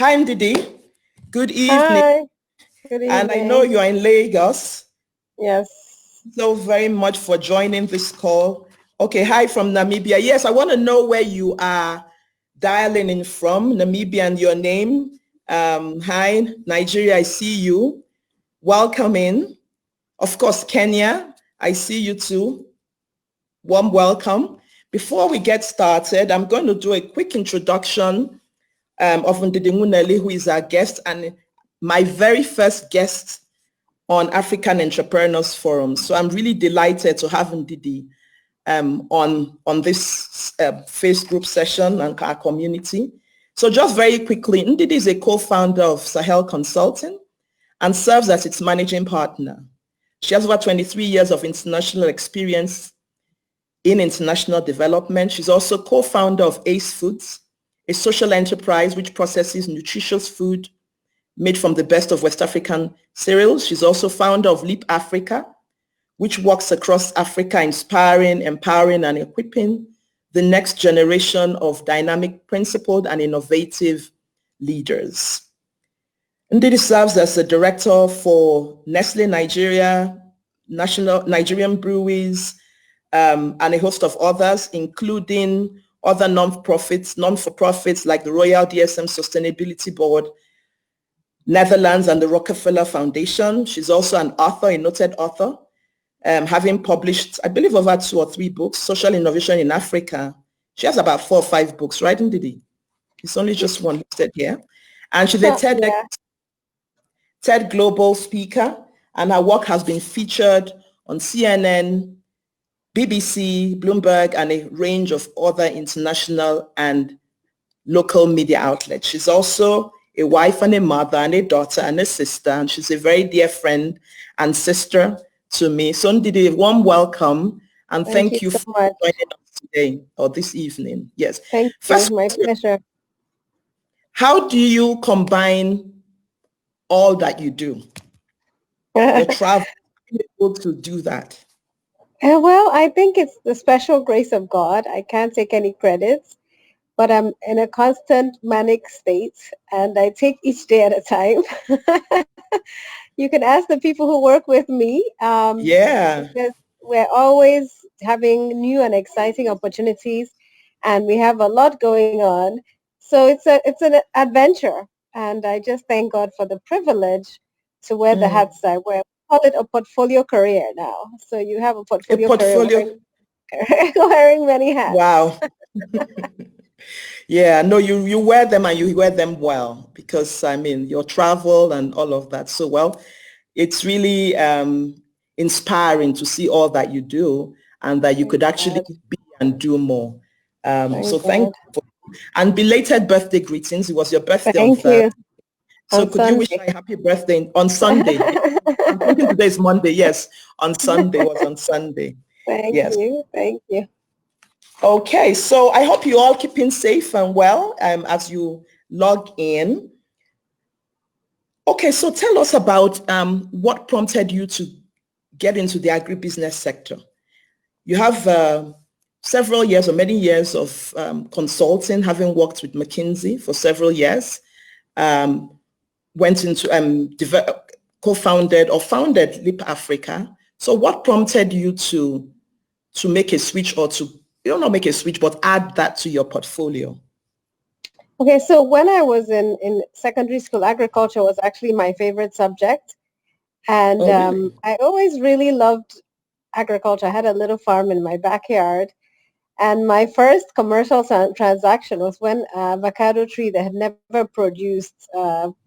Hi, Ndidi. Good evening. Hi, good And I know evening. you're in Lagos. Yes. So very much for joining this call. Okay, hi from Namibia. Yes, I want to know where you are dialing in from, Namibia, and your name. Hi, Nigeria, I see you. Welcome in. Of course, Kenya, I see you too. Warm welcome. Before we get started, I'm going to do a quick introduction of Ndidi Nwuneli, who is our guest and my very first guest on African Entrepreneurs Forum. So I'm really delighted to have Ndidi on this face group session and our community. So just very quickly, Ndidi is a co-founder of Sahel Consulting and serves as its managing partner. She has over 23 years of international experience in international development. She's also co-founder of Ace Foods, a social enterprise which processes nutritious food made from the best of West African cereals. She's also founder of Leap Africa, which works across Africa, inspiring, empowering, and equipping the next generation of dynamic, principled, and innovative leaders. Ndidi serves as the director for Nestle Nigeria, National Nigerian Breweries, and a host of others, including other non-for-profits like the Royal DSM Sustainability Board, Netherlands, and the Rockefeller Foundation. She's also an author, a noted author, having published, I believe, over 2 or 3 books, Social Innovation in Africa. She has about 4 or 5 books, right, Ndidi? It's only just one listed here. And she's a Yeah. TED Global speaker, and her work has been featured on CNN, BBC, Bloomberg, and a range of other international and local media outlets. She's also a wife and a mother and a daughter and a sister, and she's a very dear friend and sister to me. So Ndidi, a warm welcome, and Thank you thank you so for much. joining us today or this evening. Yes. Thank you. First My question, pleasure. how do you combine all that you do? Your travel, able to do that? Well, I think it's the special grace of God. I can't take any credits, but I'm in a constant manic state and I take each day at a time. You can ask the people who work with me Yeah. because we're always having new and exciting opportunities and we have a lot going on. So it's an adventure and I just thank God for the privilege to wear the Mm. hats I wear. We call it a portfolio career now. So you have a A portfolio career portfolio. wearing, wearing many hats. Wow. Yeah, no, you wear them and you wear them well because I mean your travel and all of that. So well, it's really inspiring to see all that you do and that you Thank could actually God. be and do more. So Thank thank God. you for, and belated birthday greetings. It was your birthday on Thank Thursday. you. So On could you wish Sunday. my happy birthday on Sunday? I'm thinking today is Monday. Yes, on Sunday was on Sunday. Thank Yes. you. Thank you. Okay, so I hope you all keeping safe and well as you log in. Okay, so tell us about what prompted you to get into the agribusiness sector. You have several years or many years of consulting, having worked with McKinsey for several years, went into co-founded or founded Leap Africa. So what prompted you to make a switch or to, you don't know, make a switch, but add that to your portfolio? Okay, so when I was in secondary school, agriculture was actually my favorite subject. And Oh, really? I always really loved agriculture. I had a little farm in my backyard. And my first commercial transaction was when an avocado tree that had never produced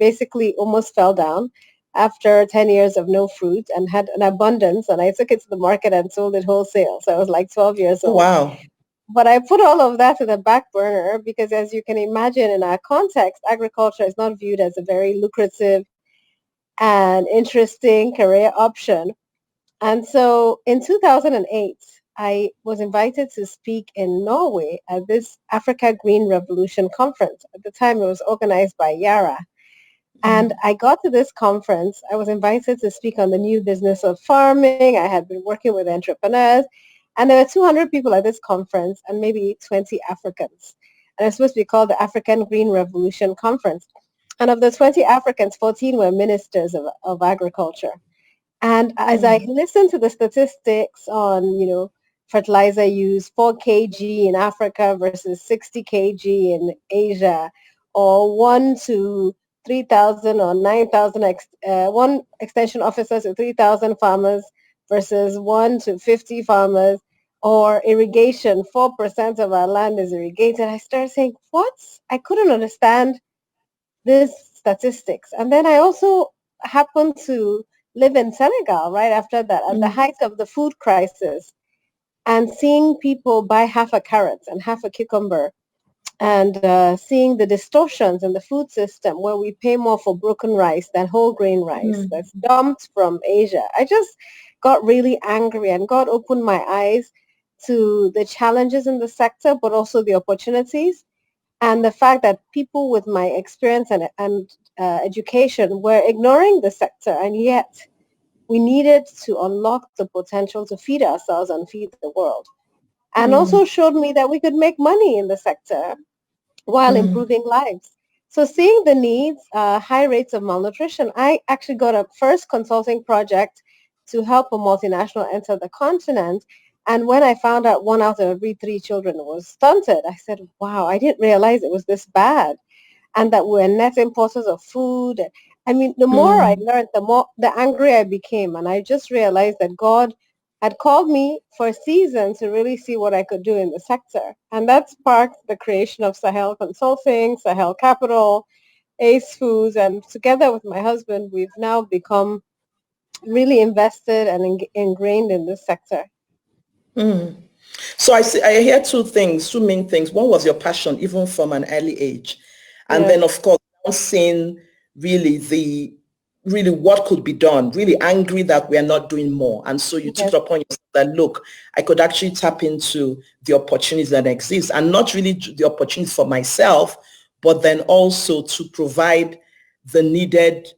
basically almost fell down after 10 years of no fruit and had an abundance. And I took it to the market and sold it wholesale. So I was like 12 years Oh, old. wow. But I put all of that to the back burner because as you can imagine in our context, agriculture is not viewed as a very lucrative and interesting career option. And so in 2008, I was invited to speak in Norway at this Africa Green Revolution conference. At the time, it was organized by Yara. And Mm. I got to this conference. I was invited to speak on the new business of farming. I had been working with entrepreneurs. And there were 200 people at this conference and maybe 20 Africans. And it's supposed to be called the African Green Revolution Conference. And of the 20 Africans, 14 were ministers of agriculture. And as I listened to the statistics on, fertilizer use, 4 kg in Africa versus 60 kg in Asia, or 1 to 3,000 or 9,000, one extension officer to 3,000 farmers versus 1 to 50 farmers, or irrigation, 4% of our land is irrigated. I started saying, what? I couldn't understand these statistics. And then I also happened to live in Senegal right after that, at the height of the food crisis, and seeing people buy half a carrot and half a cucumber, and seeing the distortions in the food system where we pay more for broken rice than whole grain rice that's dumped from Asia. I just got really angry, and God opened my eyes to the challenges in the sector, but also the opportunities, and the fact that people with my experience and education were ignoring the sector, and yet we needed to unlock the potential to feed ourselves and feed the world. And also showed me that we could make money in the sector while improving lives. So seeing the needs, high rates of malnutrition, I actually got a first consulting project to help a multinational enter the continent. And when I found out 1 out of every 3 children was stunted, I said, wow, I didn't realize it was this bad, and that we're net importers of food. I mean, the more I learned, the angrier I became. And I just realized that God had called me for a season to really see what I could do in the sector. And that sparked the creation of Sahel Consulting, Sahel Capital, Ace Foods. And together with my husband, we've now become really invested and ingrained in this sector. So I hear two main things. One was your passion, even from an early age. And Yeah. then, of course, seeing really what could be done, really angry that we are not doing more. And so you took Yes. it upon yourself that, look, I could actually tap into the opportunities that exist, and not really the opportunities for myself, but then also to provide the needed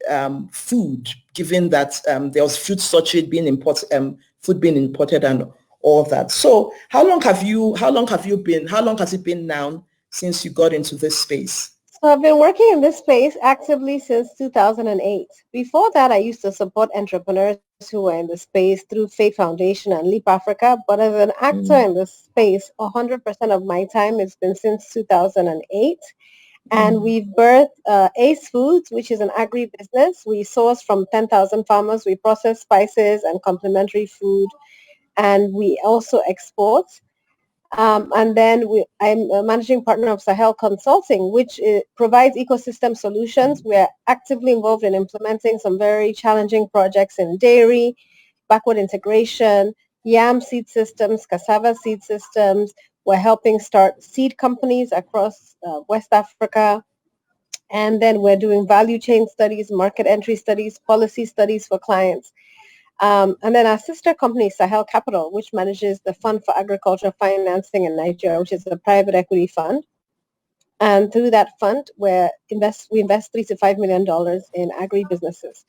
food, given that there was food shortage being imported, food being imported and all that. So how long has it been now since you got into this space? So I've been working in this space actively since 2008. Before that, I used to support entrepreneurs who were in the space through Faith Foundation and Leap Africa. But as an actor in this space, 100% of my time has been since 2008. And we've birthed Ace Foods, which is an agribusiness. We source from 10,000 farmers. We process spices and complementary food. And we also export. And then I'm a managing partner of Sahel Consulting, which provides ecosystem solutions. We're actively involved in implementing some very challenging projects in dairy, backward integration, yam seed systems, cassava seed systems. We're helping start seed companies across West Africa. And then we're doing value chain studies, market entry studies, policy studies for clients. And then our sister company, Sahel Capital, which manages the Fund for Agriculture Financing in Nigeria, which is a private equity fund. And through that fund, we invest $3 to $5 million in agribusinesses.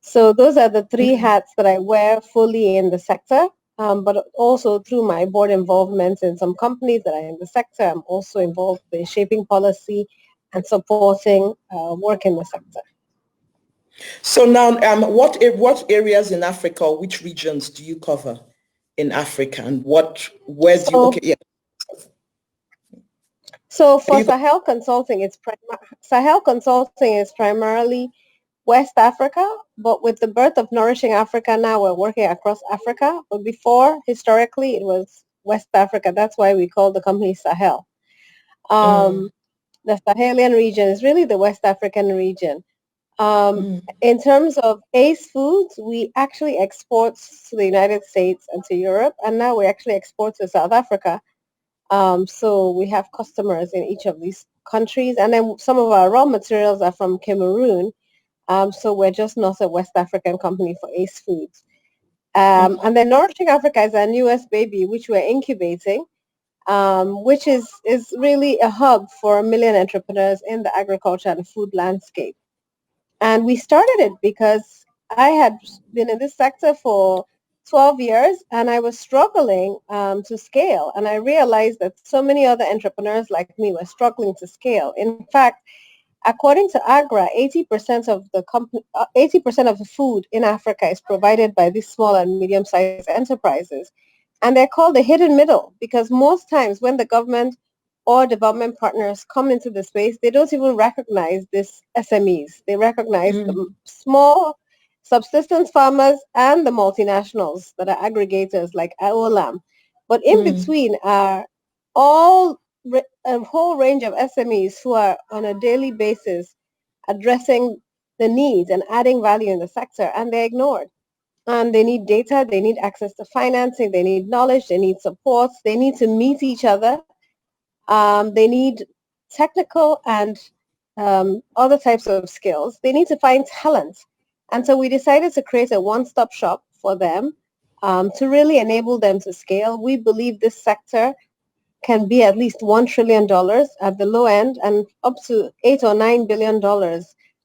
So those are the 3 hats that I wear fully in the sector, but also through my board involvement in some companies that are in the sector. I'm also involved in shaping policy and supporting work in the sector. So now, what areas in Africa, or which regions do you cover in Africa, and So for Sahel Consulting, Sahel Consulting is primarily West Africa, but with the birth of Nourishing Africa, now we're working across Africa. But before, historically, it was West Africa. That's why we call the company Sahel. The Sahelian region is really the West African region. In terms of Ace Foods, we actually export to the United States and to Europe, and now we actually export to South Africa. So we have customers in each of these countries, and then some of our raw materials are from Cameroon. So we're just not a West African company for Ace Foods. And then Nourishing Africa is our newest baby, which we're incubating, which is really a hub for 1 million entrepreneurs in the agriculture and food landscape. And we started it because I had been in this sector for 12 years and I was struggling to scale. And I realized that so many other entrepreneurs like me were struggling to scale. In fact, According to AGRA, 80% of the 80% of the food in Africa is provided by these small and medium-sized enterprises. And they're called the hidden middle because most times when the government or development partners come into the space, they don't even recognize these SMEs. They recognize the small subsistence farmers and the multinationals that are aggregators like Aolam. But in between are a whole range of SMEs who are on a daily basis addressing the needs and adding value in the sector, and they're ignored. And they need data, they need access to financing, they need knowledge, they need support, they need to meet each other, they need technical and other types of skills. They need to find talent. And so we decided to create a one-stop shop for them to really enable them to scale. We believe this sector can be at least $1 trillion at the low end and up to $8 or $9 billion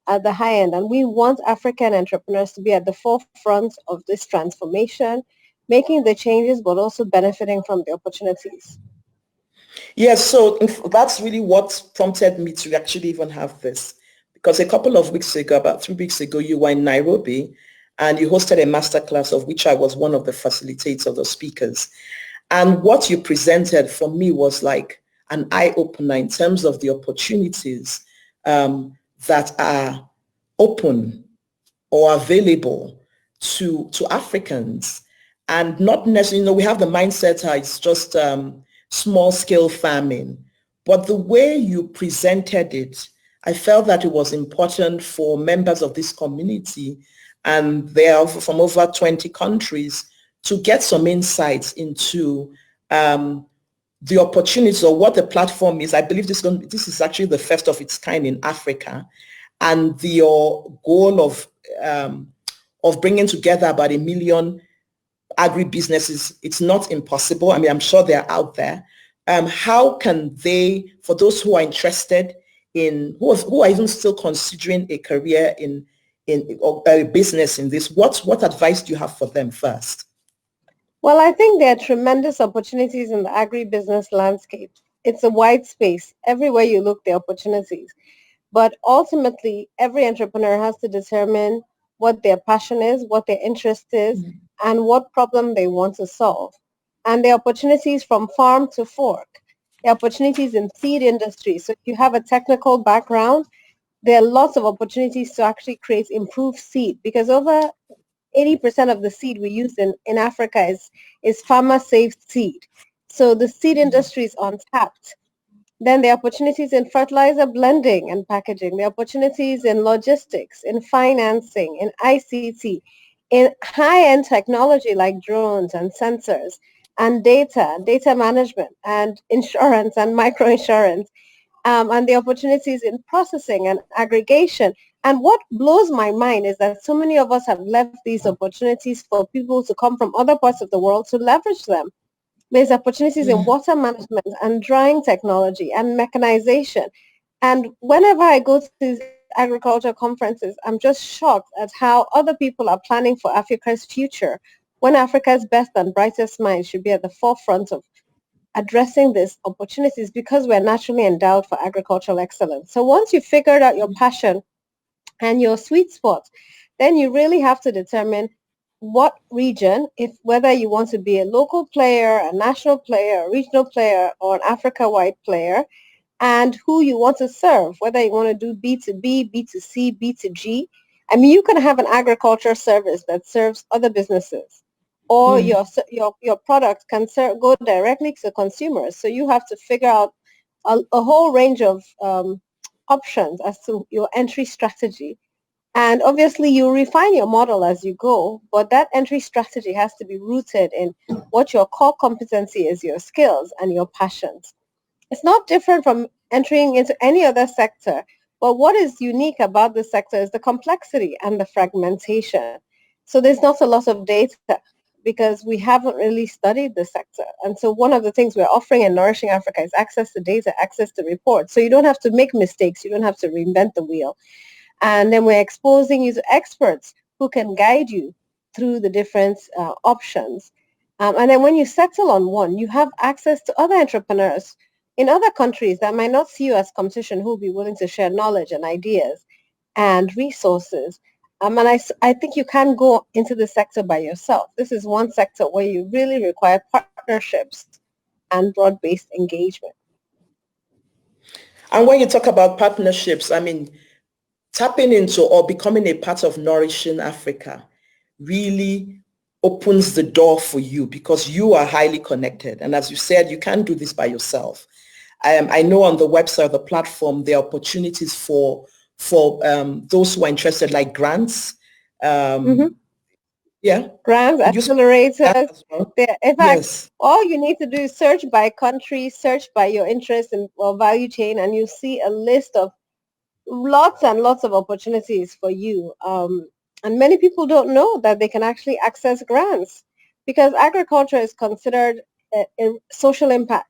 at the high end. And we want African entrepreneurs to be at the forefront of this transformation, making the changes, but also benefiting from the opportunities. Yes, so that's really what prompted me to actually even have this. Because a couple of weeks ago, about 3 weeks ago, you were in Nairobi and you hosted a masterclass of which I was one of the facilitators, the speakers. And what you presented for me was like an eye-opener in terms of the opportunities that are open or available to Africans. And not necessarily, we have the mindset it's just small-scale farming. But the way you presented it, I felt that it was important for members of this community, and they are from over 20 countries, to get some insights into the opportunities or what the platform is. I believe this is actually the first of its kind in Africa, and your goal of bringing together about 1 million agribusinesses. It's not impossible. I mean, I'm sure they're out there. How can they, for those who are interested in, who are even still considering a career in or a business in this, what advice do you have for them first? Well, I think there are tremendous opportunities in the agribusiness landscape. It's a wide space. Everywhere you look, there are opportunities. But ultimately, every entrepreneur has to determine what their passion is, what their interest is, and what problem they want to solve. And there are opportunities from farm to fork. There are opportunities in seed industry. So if you have a technical background, there are lots of opportunities to actually create improved seed, because over 80% of the seed we use in Africa is farmer-saved seed. So the seed industry is untapped. Then there are opportunities in fertilizer blending and packaging. There are opportunities in logistics, in financing, in ICT, in high-end technology like drones and sensors, and data management, and insurance and microinsurance, and the opportunities in processing and aggregation. And what blows my mind is that so many of us have left these opportunities for people to come from other parts of the world to leverage them. There's opportunities in water management and drying technology and mechanization. And whenever I go to these agriculture conferences, I'm just shocked at how other people are planning for Africa's future, when Africa's best and brightest minds should be at the forefront of addressing these opportunities, because we're naturally endowed for agricultural excellence. So once you've figured out your passion and your sweet spot, then you really have to determine what region, whether you want to be a local player, a national player, a regional player, or an Africa-wide player, and who you want to serve, whether you want to do B2B, B2C, B2G. I mean, you can have an agriculture service that serves other businesses, or your product can go directly to consumers. So you have to figure out a whole range of options as to your entry strategy. And obviously you refine your model as you go, but that entry strategy has to be rooted in what your core competency is, your skills and your passions. It's not different from entering into any other sector, but what is unique about this sector is the complexity and the fragmentation. So there's not a lot of data because we haven't really studied the sector. And so one of the things we're offering in Nourishing Africa is access to data, access to reports. So you don't have to make mistakes. You don't have to reinvent the wheel. And then we're exposing you to experts who can guide you through the different options. And then when you settle on one, you have access to other entrepreneurs in other countries that might not see you as competition, who will be willing to share knowledge and ideas and resources. And I think you can't go into the sector by yourself. This is one sector where you really require partnerships and broad-based engagement. And when you talk about partnerships, I mean, tapping into or becoming a part of Nourishing Africa really opens the door for you because you are highly connected. And as you said, you can't do this by yourself. I know on the website of the platform, there are opportunities for those who are interested, like grants. Yeah. Grants, accelerators. Well? In fact, yes. All you need to do is search by country, search by your interest in or value chain, and you see a list of lots and lots of opportunities for you. And many people don't know that they can actually access grants because agriculture is considered a social impact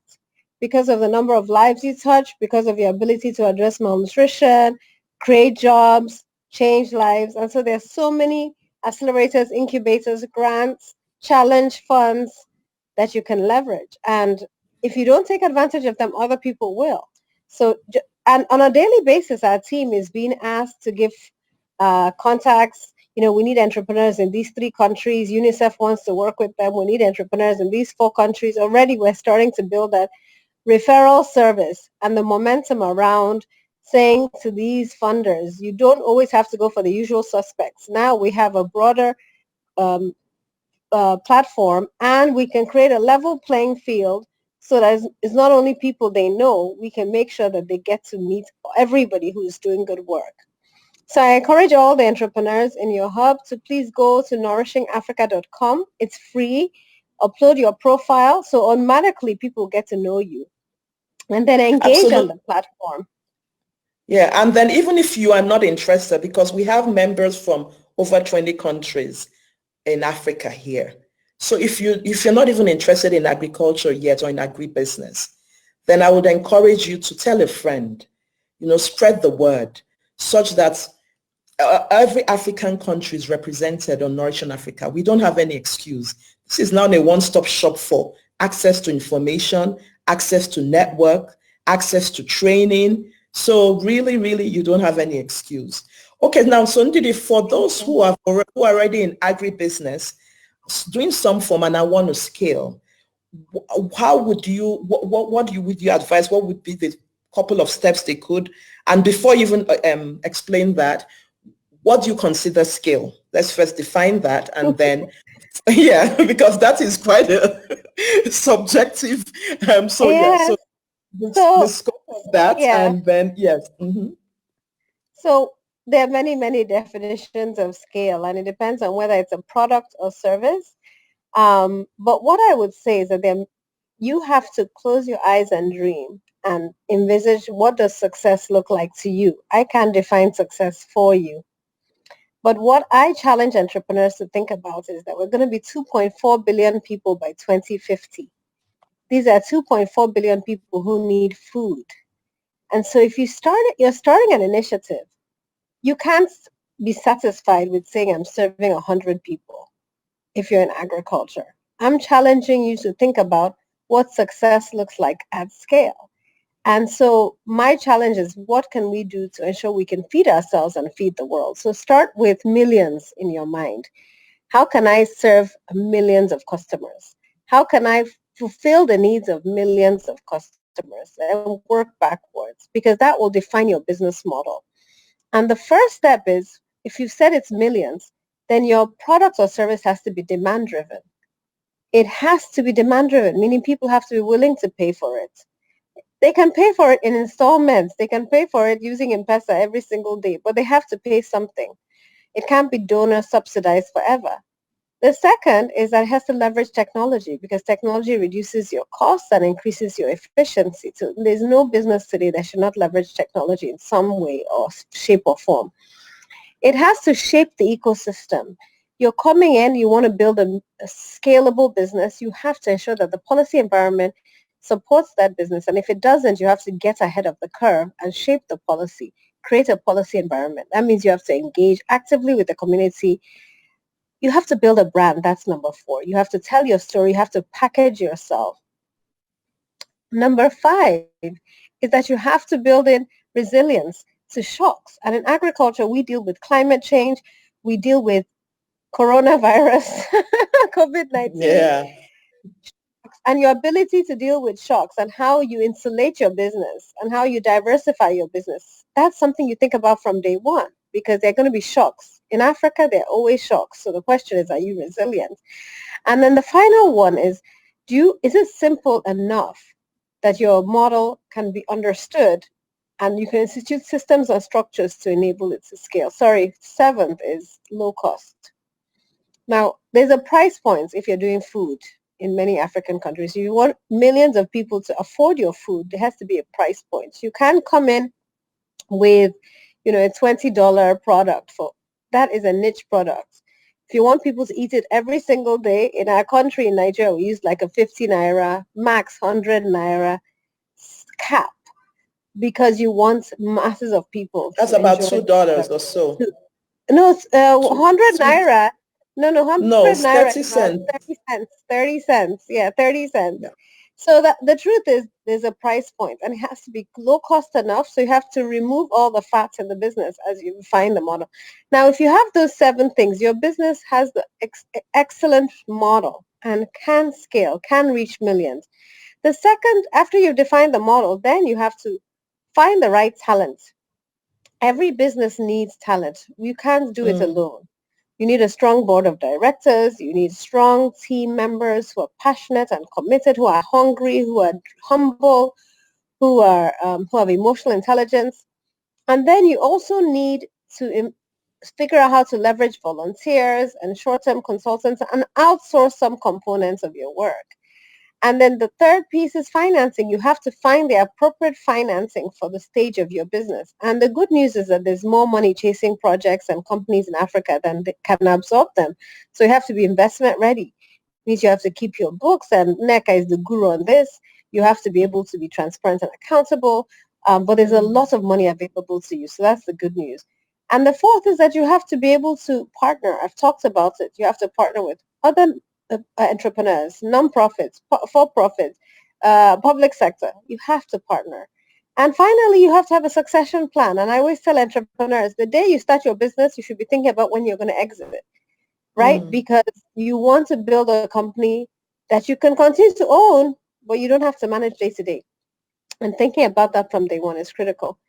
because of the number of lives you touch, because of your ability to address malnutrition, create jobs, change lives. And so there's so many accelerators, incubators, grants, challenge funds that you can leverage. And if you don't take advantage of them, other people will. So, and on a daily basis, our team is being asked to give contacts. You know, we need entrepreneurs in these 3 countries. UNICEF wants to work with them. We need entrepreneurs in these 4 countries. Already we're starting to build that referral service and the momentum around saying to these funders, you don't always have to go for the usual suspects. Now we have a broader platform and we can create a level playing field so that it's not only people they know, we can make sure that they get to meet everybody who is doing good work. So I encourage all the entrepreneurs in your hub to please go to nourishingafrica.com. It's free. Upload your profile so automatically people get to know you and then engage on the platform. Yeah, and then even if you are not interested, because we have members from over 20 countries in Africa here. So if you're not even interested in agriculture yet or in agribusiness, then I would encourage you to tell a friend, spread the word such that every African country is represented on Nourishing Africa. We don't have any excuse. This is now a one-stop shop for access to information, access to network, access to training. So really, really, you don't have any excuse. Okay, now, so Ndidi, for those who are already in agribusiness, doing some form and I want to scale, how would you, would you advise? What would be the couple of steps they could? And before you even explain that, what do you consider scale? Let's first define that and then, yeah, because that is quite a subjective. So the scope of that and then, yes. Mm-hmm. So there are many, many definitions of scale and it depends on whether it's a product or service. But what I would say is that you have to close your eyes and dream and envisage what does success look like to you. I can't define success for you. But what I challenge entrepreneurs to think about is that we're going to be 2.4 billion people by 2050. These are 2.4 billion people who need food. And so if you're starting an initiative, you can't be satisfied with saying I'm serving 100 people if you're in agriculture. I'm challenging you to think about what success looks like at scale. And so my challenge is what can we do to ensure we can feed ourselves and feed the world? So start with millions in your mind. How can I serve millions of customers? How can I fulfill the needs of millions of customers and work backwards? Because that will define your business model. And the first step is, if you said it's millions, then your product or service has to be demand-driven. It has to be demand-driven, meaning people have to be willing to pay for it. They can pay for it in installments. They can pay for it using M-Pesa every single day, but they have to pay something. It can't be donor subsidized forever. The second is that it has to leverage technology because technology reduces your costs and increases your efficiency. So there's no business today that should not leverage technology in some way or shape or form. It has to shape the ecosystem. You're coming in, you want to build a scalable business, you have to ensure that the policy environment supports that business. And if it doesn't, you have to get ahead of the curve and shape the policy, create a policy environment. That means you have to engage actively with the community. You have to build a brand. That's number 4. You have to tell your story. You have to package yourself. Number 5 is that you have to build in resilience to shocks. And in agriculture, we deal with climate change, we deal with coronavirus, COVID-19, Yeah. and your ability to deal with shocks and how you insulate your business and how you diversify your business. That's something you think about from day one because they're going to be shocks. In Africa, there are always shocks. So the question is, are you resilient? And then the final one is, is it simple enough that your model can be understood and you can institute systems and structures to enable it to scale? Sorry, 7th is low cost. Now, there's a price point if you're doing food in many African countries. You want millions of people to afford your food, there has to be a price point. You can't come in with, a $20 product. That is a niche product. If you want people to eat it every single day, in our country, in Nigeria, we use like a 50 naira, max 100 naira cap because you want masses of people That's to about enjoy $2 or so. No, Two, 100 two, naira. No, no, 100 naira is 30 about cents. 30 cents. 30 cents. Yeah, 30 cents. Yeah. So that the truth is there's a price point and it has to be low cost enough. So you have to remove all the fats in the business as you refine the model. Now, if you have those 7 things, your business has the excellent model and can scale, can reach millions. The second, after you've defined the model, then you have to find the right talent. Every business needs talent. You can't do it alone. You need a strong board of directors. You need strong team members who are passionate and committed, who are hungry, who are humble, who have emotional intelligence. And then you also need to figure out how to leverage volunteers and short-term consultants and outsource some components of your work. And then the third piece is financing. You have to find the appropriate financing for the stage of your business. And the good news is that there's more money chasing projects and companies in Africa than they can absorb them. So you have to be investment ready. It means you have to keep your books, and NECA is the guru on this. You have to be able to be transparent and accountable. But there's a lot of money available to you. So that's the good news. And the fourth is that you have to be able to partner. I've talked about it. You have to partner with other entrepreneurs, non-profits, for-profits, public sector. You have to partner. And finally, you have to have a succession plan. And I always tell entrepreneurs, the day you start your business, you should be thinking about when you're going to exit it, right? Because you want to build a company that you can continue to own, but you don't have to manage day to day. And thinking about that from day one is critical.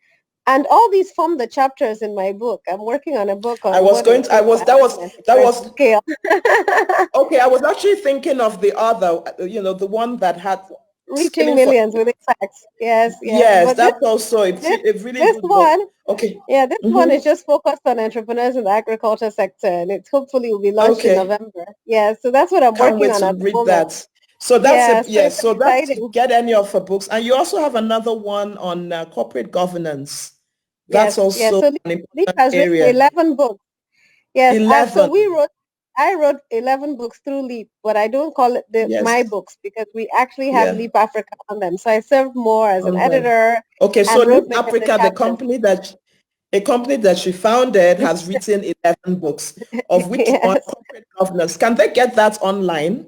And all these form the chapters in my book. I'm working on a book on I was what going it to, I takes was, for that entrepreneurs to was, scale. okay. I was actually thinking of the other, the one that had Reaching scaling for, millions with impact. Yes, yes. yes, But this that's also this a really this good book. one, Okay. yeah, this one is just focused on entrepreneurs in the agriculture sector, and it hopefully will be launched in Okay. November. Yeah, so that's what I'm Can't working wait on to at the read moment. that. So that's Yeah, it. so Yes. it's So that's exciting. get any of her books. And you also have another one on corporate governance. That's Yes, yes. also So an Leap important has written area. 11 books. Yes, so 11. I wrote 11 books through Leap, but I don't call it my Yes. books because we actually have Yeah. Leap Africa on them. So I served more as an On them. editor Okay. So and Leap wrote many of the Africa, chapters. a company that she founded, has written 11 books, of which on Yes. corporate governance. Can they get that online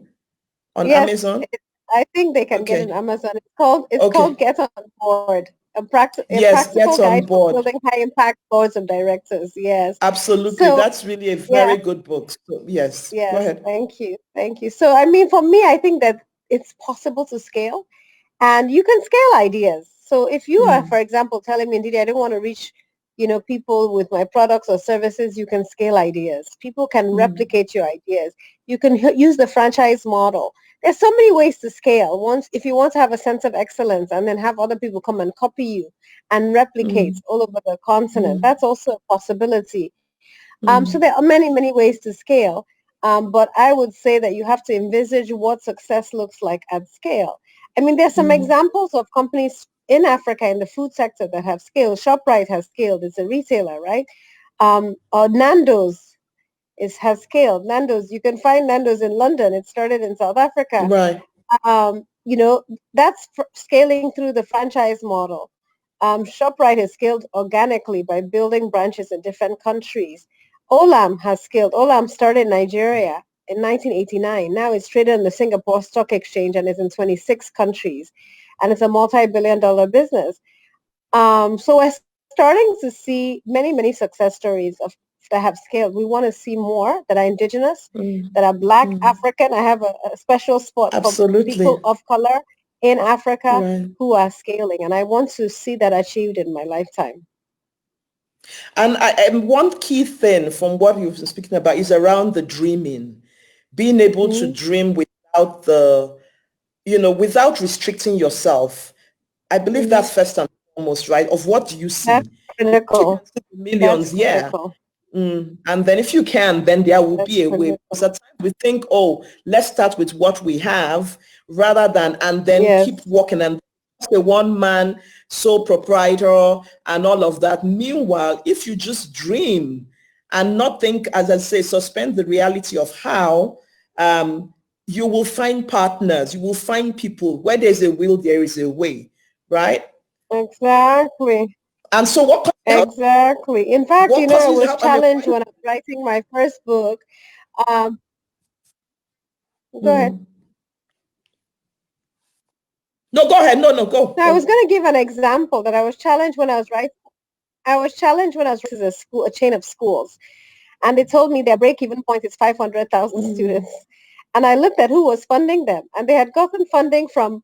on Yes, Amazon? I think they can get it on Okay. Amazon. It's called Okay. Get on Board, a Yes. practical Get on guide for board. building high impact boards of directors. Yes. Absolutely. So That's really a yeah, very good book. So, yes. Go yes, ahead. thank you. Thank you. So I mean for me, I think that it's possible to scale and you can scale ideas. So if you are, for example, telling me, Ndidi, I don't want to reach, people with my products or services, you can scale ideas. People can replicate your ideas. You can use the franchise model. There's so many ways to scale. Once, if you want to have a sense of excellence and then have other people come and copy you and replicate all over the continent, that's also a possibility. So there are many, many ways to scale. But I would say that you have to envisage what success looks like at scale. I mean, there's some examples of companies in Africa in the food sector that have scaled. ShopRite has scaled. It's a retailer, right? Or Nando's has scaled. Nando's, you can find Nando's in London. It started in South Africa. Right. Um, you know, that's scaling through the franchise model. ShopRite has scaled organically by building branches in different countries. Olam has scaled. Olam started in Nigeria in 1989. Now it's traded on the Singapore Stock Exchange and is in 26 countries. and it's a multi-billion-dollar business. So we're starting to see many, many success stories that have scaled. We want to see more that are indigenous, that are Black, African. I have a special spot for Absolutely. people of color in Africa Right. who are scaling, and I want to see that achieved in my lifetime. And one key thing from what you've been speaking about is around the dreaming, being able to dream without without restricting yourself. I believe that's first and foremost, right? Of what do you That's see? If you can critical. see the That's millions, yeah. critical. And then if you can, then there will That's be a way. Because critical. at times we think, oh, let's start with what we have rather than, and then Yes, keep working and the one man sole proprietor and all of that. Meanwhile, if you just dream and not think, as I say, suspend the reality of how, you will find partners, you will find people. Where there's a will, there is a way, right? exactly. And so Exactly. In fact, what I causes, was how, I mean, challenged when I was writing my first book. Um, Go ahead. mm. No, go ahead. No, go, Now, I was go. going to give an example that I was challenged when I was writing. I was challenged when I was writing a chain of schools, and they told me their break-even point is 500,000 students. And I looked at who was funding them, and they had gotten funding from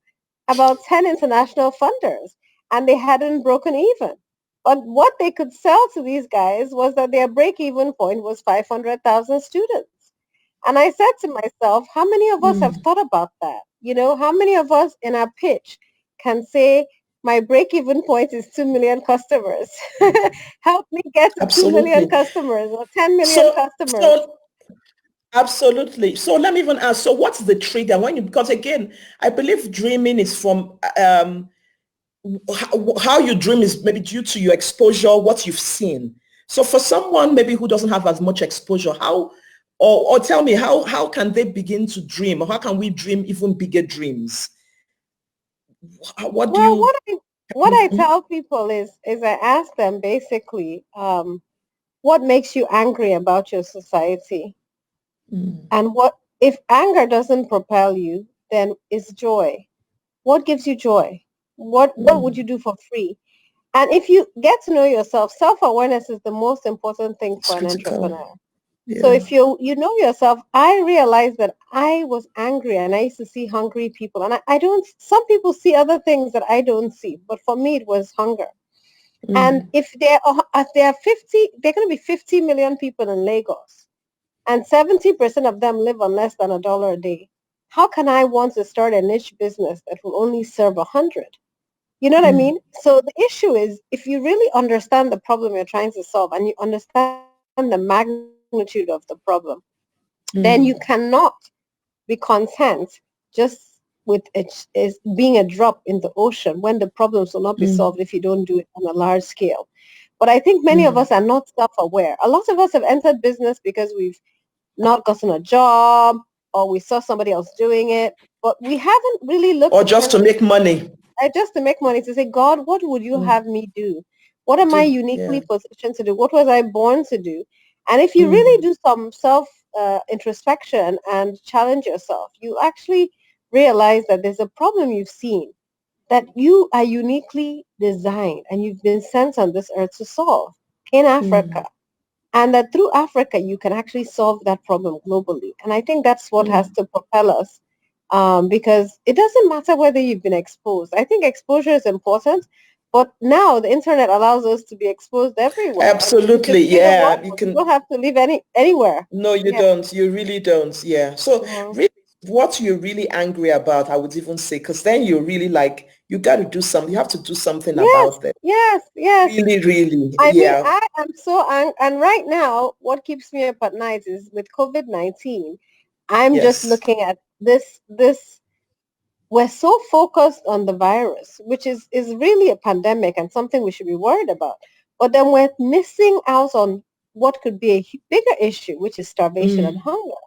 about 10 international funders, and they hadn't broken even. But what they could sell to these guys was that their break-even point was 500,000 students. And I said to myself, how many of us have thought about that? How many of us in our pitch can say, my break-even point is 2 million customers. Help me get to 2 million Absolutely. customers or 10 million So, customers. so absolutely. So let me even ask, so what's the trigger when you, because again, I believe dreaming is from, how you dream is maybe due to your exposure, what you've seen. So for someone maybe who doesn't have as much exposure, how, or tell me, how can they begin to dream? Or how can we dream even bigger dreams? What do Well, you, what I tell people is I ask them basically, what makes you angry about your society? And what if anger doesn't propel you, then is joy. What gives you joy? What would you do for free? And if you get to know yourself, self-awareness is the most important thing it's for an critical. entrepreneur. So Yeah. if you know yourself, I realized that I was angry and I used to see hungry people. And I don't, some people see other things that I don't see, but for me it was hunger. And if there are 50, there are going to be 50 million people in Lagos and 70% of them live on less than $1 a day. How can I want to start a niche business that will only serve 100? You know what I mean? So the issue is if you really understand the problem you're trying to solve and you understand the magnitude of the problem, then you cannot be content just with it is being a drop in the ocean when the problems will not be solved if you don't do it on a large scale. But I think many of us are not self-aware. A lot of us have entered business because we've not gotten a job or we saw somebody else doing it, but we haven't really looked Or just to internally make money. just to make money to say, God, what would you have me do? What am I uniquely Yeah. positioned to do? What was I born to do? And if you really do some self introspection and challenge yourself, you actually realize that there's a problem you've seen that you are uniquely designed and you've been sent on this earth to solve in Africa. And that through Africa, you can actually solve that problem globally. And I think that's what has to propel us because it doesn't matter whether you've been exposed. I think exposure is important, but now the internet allows us to be exposed everywhere. I mean, you can Absolutely. be in the Yeah. world. You You can. don't have to live anywhere. No, you Yeah. don't. You really don't. Yeah. So Mhm. really, what you're really angry about, I would even say, because then you're really like, you got to do something. You have to do something Yes, about it. yes, yes. Really, really. I mean, Yeah. I am so and right now, what keeps me up at night is with COVID-19. I'm just Yes. looking at this. We're so focused on the virus, which is really a pandemic and something we should be worried about. But then we're missing out on what could be a bigger issue, which is starvation and hunger.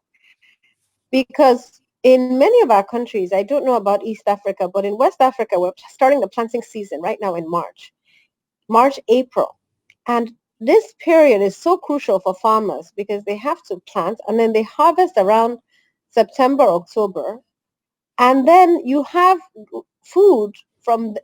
Because in many of our countries, I don't know about East Africa, but in West Africa, we're starting the planting season right now in March, April. And this period is so crucial for farmers because they have to plant and then they harvest around September, October, and then you have food from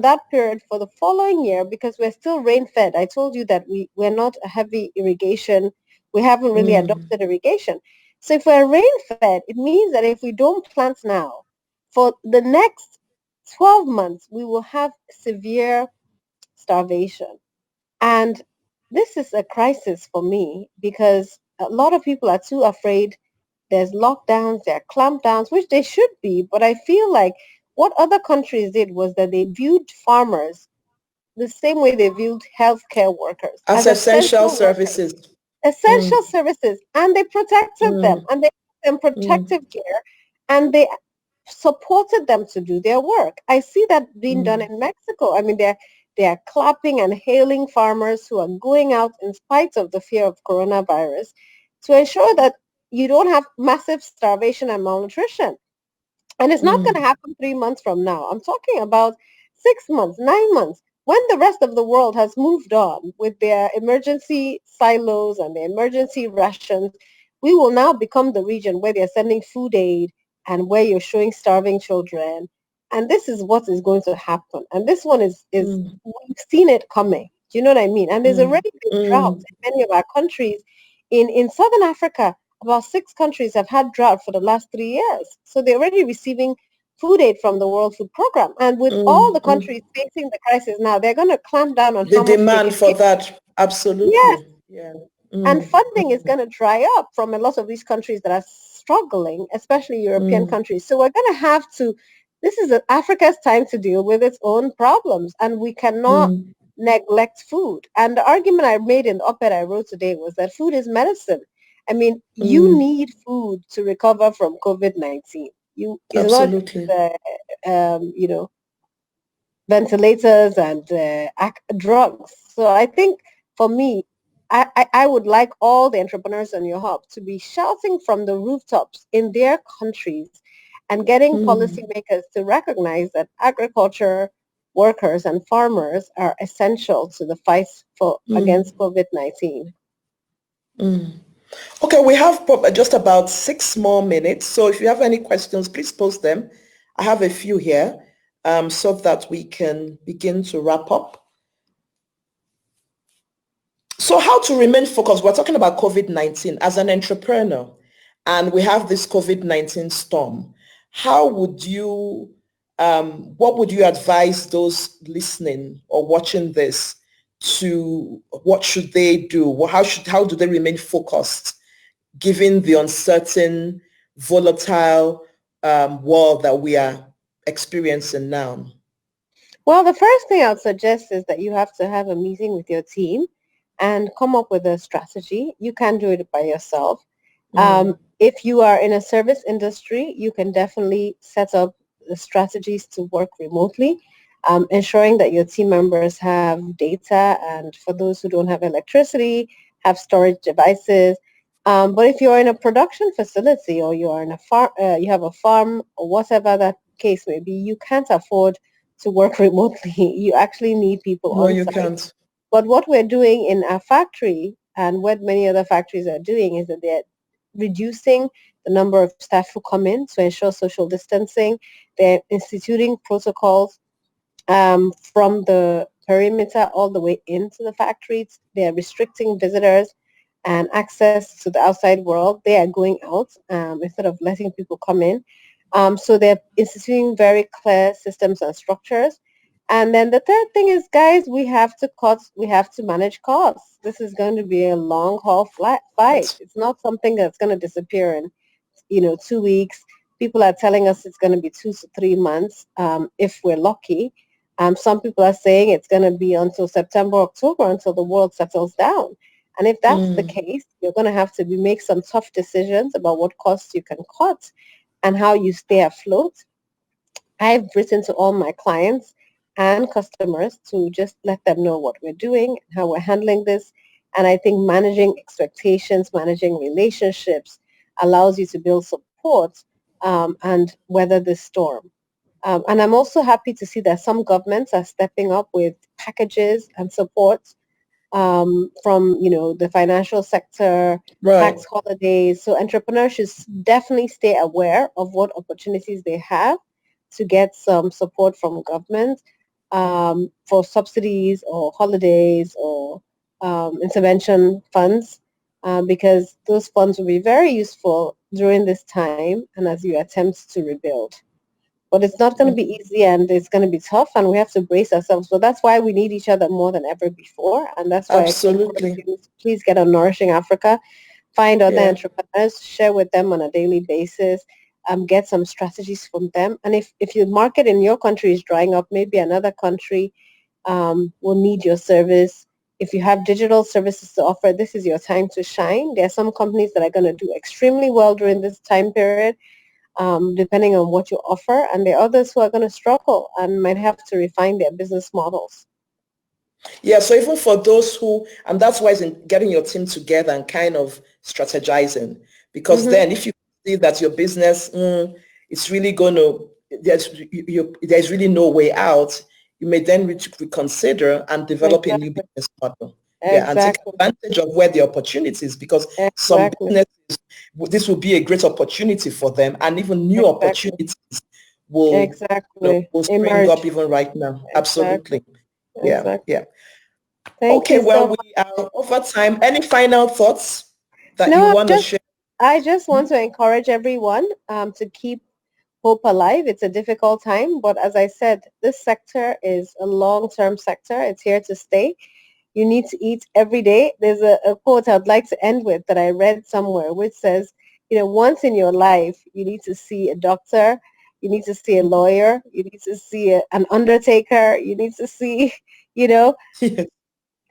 that period for the following year, because we're still rain fed. I told you that we're not a heavy irrigation. We haven't really adopted irrigation. So if we're rain fed, it means that if we don't plant now, for the next 12 months, we will have severe starvation. And this is a crisis for me because a lot of people are too afraid. There's lockdowns, there are clampdowns, which they should be. But I feel like what other countries did was that they viewed farmers the same way they viewed healthcare workers as as essential essential workers, services. essential services, and they protected them and they gave them protective care and they supported them to do their work. I see that being done in Mexico. I mean, they're clapping and hailing farmers who are going out in spite of the fear of coronavirus to ensure that you don't have massive starvation and malnutrition. And it's not going to happen 3 months from now. I'm talking about 6 months, 9 months, when the rest of the world has moved on with their emergency silos and their emergency rations. We will now become the region where they're sending food aid and where you're showing starving children. And this is what is going to happen. And this one is we've seen it coming. Do you know what I mean? And there's already been droughts in many of our countries. In Southern Africa, about 6 countries have had drought for the last 3 years. So they're already receiving food aid from the World Food Program. And with all the countries facing the crisis now, they're going to clamp down on The how much they demand can for give. that, Yes. absolutely. Yeah. And funding is going to dry up from a lot of these countries that are struggling, especially European countries. So we're going to have to, this is Africa's time to deal with its own problems. And we cannot neglect food. And the argument I made in the op-ed I wrote today was that food is medicine. I mean, you need food to recover from COVID-19. It's not Absolutely. ventilators and drugs. So I think for me, I would like all the entrepreneurs on your hub to be shouting from the rooftops in their countries and getting policymakers to recognize that agriculture workers and farmers are essential to the fight against COVID-19. Okay, we have just about 6 more minutes. So if you have any questions, please post them. I have a few here so that we can begin to wrap up. So how to remain focused? We're talking about COVID-19 as an entrepreneur, and we have this COVID-19 storm. How would you, what would you advise those listening or watching this to, what should they do? How do they remain focused given the uncertain, volatile world that we are experiencing now? Well, the first thing I would suggest is that you have to have a meeting with your team and come up with a strategy. You can't do it by yourself. If you are in a service industry, you can definitely set up the strategies to work remotely, ensuring that your team members have data, and for those who don't have electricity, have storage devices. But if you're in a production facility or you are in a farm, you have a farm or whatever that case may be, you can't afford to work remotely. You actually need people No, on you site. can't. But what we're doing in our factory and what many other factories are doing is that they're reducing the number of staff who come in to ensure social distancing. They're instituting protocols from the perimeter all the way into the factories. They're restricting visitors and access to the outside world. They are going out instead of letting people come in. So they're instituting very clear systems and structures. And then the third thing is, guys, we have to manage costs. This is going to be a long haul fight. It's not something that's going to disappear in, 2 weeks. People are telling us it's going to be 2 to 3 months if we're lucky. Some people are saying it's going to be until September, October, until the world settles down. And if that's the case, you're going to have to make some tough decisions about what costs you can cut and how you stay afloat. I've written to all my clients and customers to just let them know what we're doing, how we're handling this. And I think managing expectations, managing relationships allows you to build support and weather this storm. And I'm also happy to see that some governments are stepping up with packages and support from, the financial sector, Right. tax holidays. So entrepreneurs should definitely stay aware of what opportunities they have to get some support from government for subsidies or holidays or intervention funds, because those funds will be very useful during this time and as you attempt to rebuild. But it's not going to be easy and it's going to be tough and we have to brace ourselves. So that's why we need each other more than ever before. And that's why I encourage Absolutely. you to please get on Nourishing Africa, find other Yeah. entrepreneurs, share with them on a daily basis, get some strategies from them. And if your market in your country is drying up, maybe another country will need your service. If you have digital services to offer, this is your time to shine. There are some companies that are going to do extremely well during this time period, depending on what you offer, and there are others who are going to struggle and might have to refine their business models. Yeah, so even for those who, and that's why it's in getting your team together and kind of strategizing, because Mm-hmm. then if you see that your business, it's really going to, there's really no way out, you may then reconsider and develop a new Exactly. business model. Yeah, and take Exactly. advantage of where the opportunities, because some Exactly. businesses, this will be a great opportunity for them, and even new Exactly. opportunities will, Exactly. will spring up Emerge. even right now. Exactly. Absolutely. Yeah, Exactly. yeah. Thank Okay, you so well, much. we are over time. Any final thoughts that you No, want to share? I just want to encourage everyone to keep hope alive. It's a difficult time, but as I said, this sector is a long-term sector. It's here to stay. You need to eat every day. There's a quote I'd like to end with that I read somewhere, which says, once in your life, you need to see a doctor, you need to see a lawyer, you need to see an undertaker, you need to see, you know, Yes.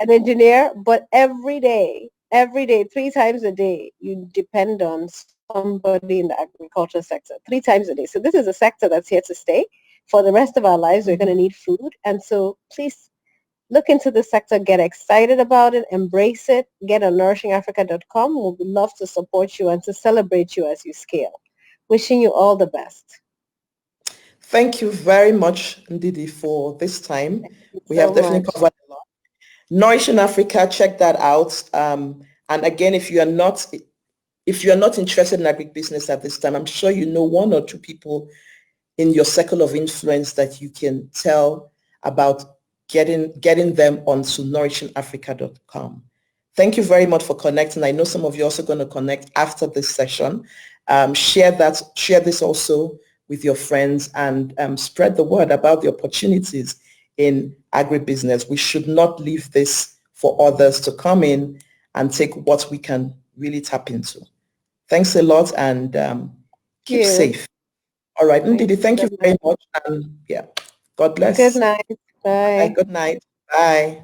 an engineer, but every day, 3 times a day, you depend on somebody in the agriculture sector, 3 times a day. So this is a sector that's here to stay. For the rest of our lives, we're going to need Mhm. food. And so please look into the sector, get excited about it, embrace it, get on nourishingafrica.com. We'd love to support you and to celebrate you as you scale. Wishing you all the best. Thank you very much, Ndidi, for this time. Thank you We have so definitely much. covered a lot. Nourishing Africa, check that out. And again, if you are not interested in agribusiness at this time, I'm sure you know one or two people in your circle of influence that you can tell about getting them onto nourishingafrica.com. Thank you very much for connecting. I know some of you are also going to connect after this session. Share this also with your friends and spread the word about the opportunities in agribusiness. We should not leave this for others to come in and take what we can really tap into. Thanks a lot and keep Thank you. safe. All right, Thank Ndidi, you thank so you very much. much. And yeah, God Good bless. night. Bye. Bye. Good night. Bye.